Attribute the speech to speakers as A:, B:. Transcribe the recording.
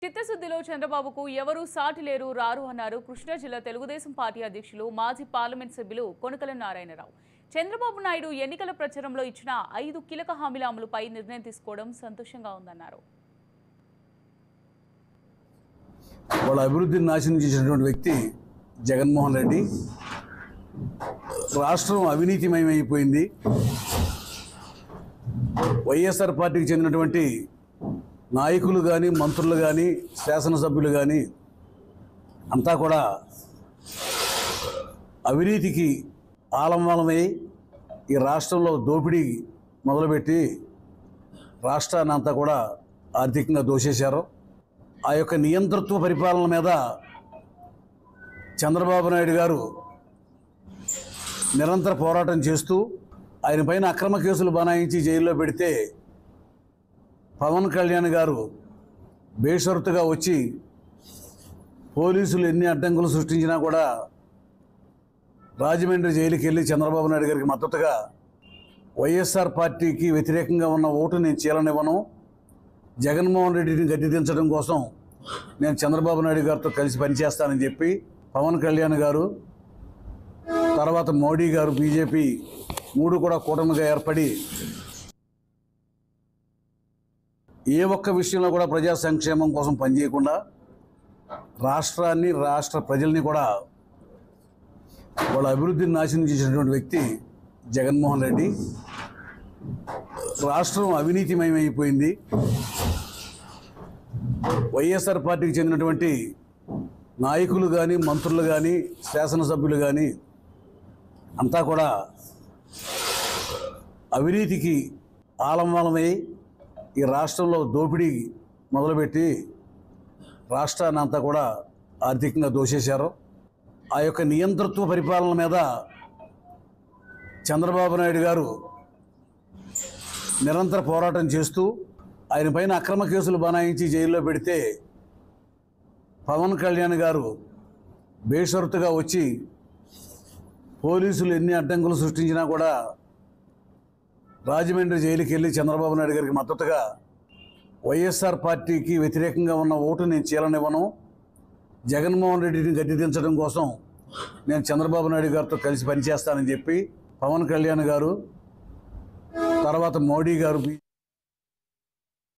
A: చిత్తశుద్ధిలో చంద్రబాబుకు ఎవరూ సాటి లేరు రారు అన్నారు కృష్ణా జిల్లా తెలుగుదేశం పార్టీ అధ్యక్షులు మాజీ పార్లమెంట్ సభ్యులు కొనకల నారాయణరావు. చంద్రబాబు నాయుడు ఎన్నికల ప్రచారంలో ఇచ్చిన 5 కీలక హామీల అమలుపై నిర్ణయం తీసుకోవడం సంతోషంగా ఉందన్నారు.
B: వాళ్ళ అభివృద్ధిని నాశనం చేసినటువంటి వ్యక్తి జగన్మోహన్ రెడ్డి. రాష్ట్రం అవినీతిమయమైపోయింది. వైఎస్ఆర్ పార్టీకి చెందినటువంటి నాయకులు కానీ, మంత్రులు కానీ, శాసనసభ్యులు కానీ అంతా కూడా అవినీతికి ఆలంబనమై ఈ రాష్ట్రంలో దోపిడీ మొదలుపెట్టి రాష్ట్రాన్ని అంతా కూడా ఆర్థికంగా దోచేశారు. ఆ యొక్క నియంతృత్వ పరిపాలన మీద చంద్రబాబు నాయుడు గారు నిరంతర పోరాటం చేస్తూ ఆయన పైన అక్రమ కేసులు బనాయించి జైల్లో పెడితే పవన్ కళ్యాణ్ గారు బేషరతుగా వచ్చి పోలీసులు ఎన్ని అడ్డంకులు సృష్టించినా కూడా రాజమండ్రి జైలుకి వెళ్ళి చంద్రబాబు నాయుడు గారికి మద్దతుగా వైఎస్ఆర్ పార్టీకి వ్యతిరేకంగా ఉన్న ఓటు నేను చీలనివ్వను, జగన్మోహన్ రెడ్డిని గద్దెదించడం కోసం నేను చంద్రబాబు నాయుడు గారితో కలిసి పనిచేస్తానని చెప్పి పవన్ కళ్యాణ్ గారు, తర్వాత మోడీ గారు, బీజేపీ మూడు కూడా కూటమిగా ఏర్పడి ఏ ఒక్క విషయంలో కూడా ప్రజా సంక్షేమం కోసం పనిచేయకుండా రాష్ట్రాన్ని, రాష్ట్ర ప్రజల్ని కూడా వాళ్ళ అభివృద్ధిని నాశనం చేసినటువంటి వ్యక్తి జగన్మోహన్ రెడ్డి. రాష్ట్రం అవినీతిమయమైపోయింది. వైఎస్ఆర్ పార్టీకి చెందినటువంటి నాయకులు కానీ, మంత్రులు కానీ, శాసనసభ్యులు కానీ అంతా కూడా అవినీతికి ఆలంబనమై ఈ రాష్ట్రంలో దోపిడీ మొదలుపెట్టి రాష్ట్రాన్ని అంతా కూడా ఆర్థికంగా దోచేశారు. ఆ యొక్క నియంతృత్వ పరిపాలన మీద చంద్రబాబు నాయుడు గారు నిరంతర పోరాటం చేస్తూ ఆయన పైన అక్రమ కేసులు బనాయించి జైల్లో పెడితే పవన్ కళ్యాణ్ గారు బేషరతుగా వచ్చి పోలీసులు ఎన్ని అడ్డంకులు సృష్టించినా కూడా రాజమండ్రి జైలుకి వెళ్ళి చంద్రబాబు నాయుడు గారికి మద్దతుగా వైఎస్ఆర్ పార్టీకి వ్యతిరేకంగా ఉన్న ఓటు నేను చీలనివ్వను, జగన్మోహన్ రెడ్డిని గద్దెదించడం కోసం నేను చంద్రబాబు నాయుడు గారితో కలిసి పనిచేస్తానని చెప్పి పవన్ కళ్యాణ్ గారు, తర్వాత మోడీ గారు